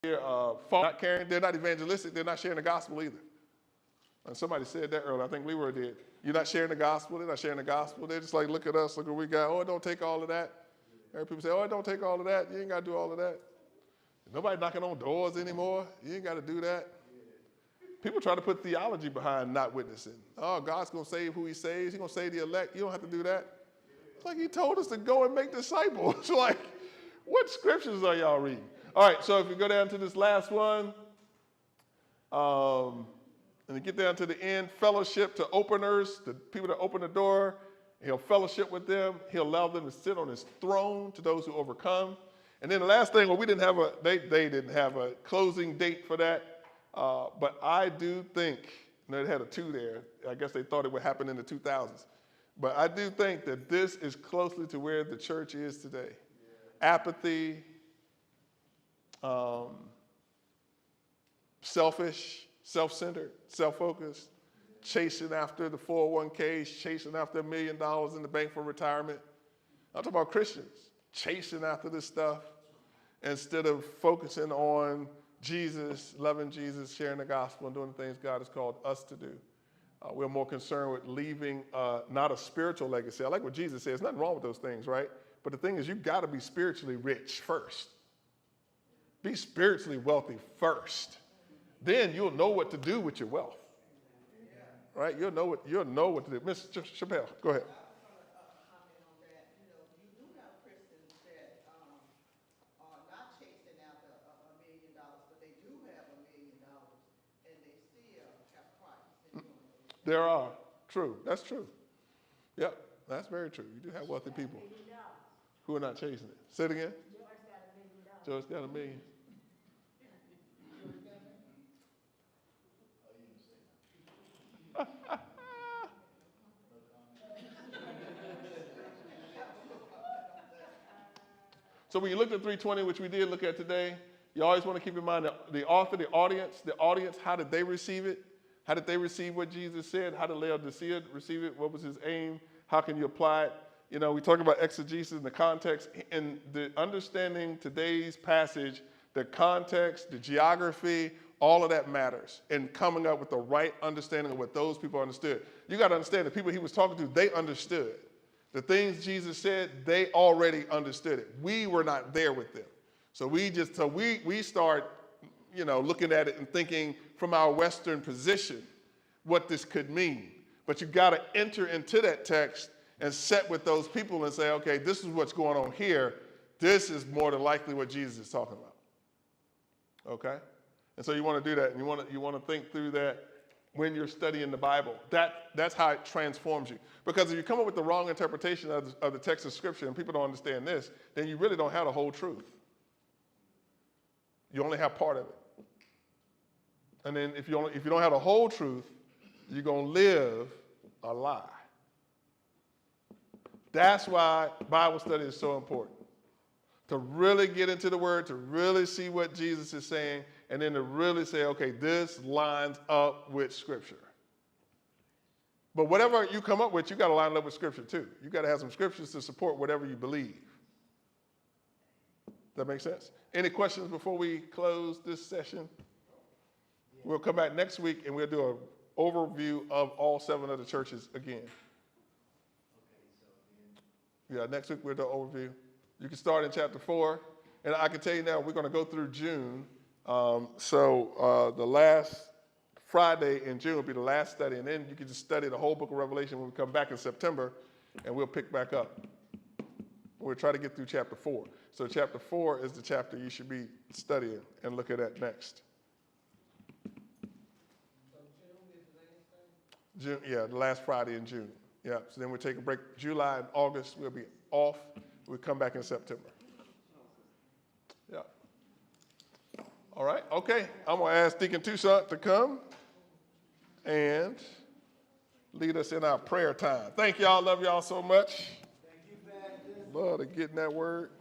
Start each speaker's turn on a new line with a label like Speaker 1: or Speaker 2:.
Speaker 1: not caring. They're not evangelistic. They're not sharing the gospel either. And somebody said that earlier. I think Leroy did. You're not sharing the gospel. They're not sharing the gospel. They're just like, look at us. Look what we got. Oh, it don't take all of that. Every people say, oh, it don't take all of that. You ain't got to do all of that. Nobody knocking on doors anymore. You ain't got to do that. People try to put theology behind not witnessing. Oh, God's going to save who he saves. He's going to save the elect. You don't have to do that. It's like he told us to go and make disciples. Like, what scriptures are y'all reading? All right, so if you go down to this last one, and you get down to the end, fellowship to openers, the people that open the door, he'll fellowship with them. He'll allow them to sit on his throne to those who overcome. And then the last thing, well, we didn't have they didn't have a closing date for that, but I do think, they had a 2 there. I guess they thought it would happen in the 2000s. But I do think that this is closely to where the church is today. Yeah. Apathy, selfish, self-centered, self-focused, chasing after the 401ks, chasing after $1 million in the bank for retirement. I'm talking about Christians chasing after this stuff instead of focusing on Jesus, loving Jesus, sharing the gospel, and doing the things God has called us to do. We're more concerned with leaving not a spiritual legacy. I like what Jesus says. Nothing wrong with those things, right? But the thing is, you've got to be spiritually rich first. Be spiritually wealthy first. Then you'll know what to do with your wealth. Right? You'll know what to do. Ms. Chappelle, go ahead.
Speaker 2: Comment on that. You do have Christians that are not chasing after $1 million, but they do have $1 million, and they still have Christ.
Speaker 1: There are. True. That's true. Yep. That's very true. You do have wealthy people who are not chasing it. Say it again. George got $1 million. So when you look at 320, which we did look at today, you always want to keep in mind the author, the audience, how did they receive it? How did they receive what Jesus said? How did Laodicea receive it? What was his aim? How can you apply it? We talk about exegesis and the context, and the understanding today's passage, the context, the geography, all of that matters in coming up with the right understanding of what those people understood. You got to understand the people he was talking to, they understood. The things Jesus said, they already understood it. We were not there with them. So we start, looking at it and thinking from our Western position what this could mean. But you got to enter into that text and sit with those people and say, okay, this is what's going on here. This is more than likely what Jesus is talking about. Okay? And so you want to do that, and you want to think through that when you're studying the Bible. That's how it transforms you. Because if you come up with the wrong interpretation of the text of Scripture and people don't understand this, then you really don't have the whole truth. You only have part of it. And then if you don't have the whole truth, you're going to live a lie. That's why Bible study is so important. To really get into the Word, to really see what Jesus is saying, and then to really say, okay, this lines up with Scripture. But whatever you come up with, you got to line it up with Scripture too. You got to have some scriptures to support whatever you believe. Does that make sense? Any questions before we close this session? We'll come back next week and we'll do an overview of all 7 of the churches again. Yeah, next week we'll do an overview. You can start in chapter 4. And I can tell you now, we're going to go through June. So the last Friday in June will be the last study. And then you can just study the whole book of Revelation when we come back in September. And we'll pick back up. We'll try to get through chapter 4. So chapter 4 is the chapter you should be studying and looking at next. June, yeah, the last Friday in June. Yeah, so then we'll take a break. July and August, we'll be off. We'll come back in September. Yeah. All right, okay. I'm going to ask Deacon Toussaint to come and lead us in our prayer time. Thank y'all. Love y'all so much. Thank you, Pastor. Love to get in that word.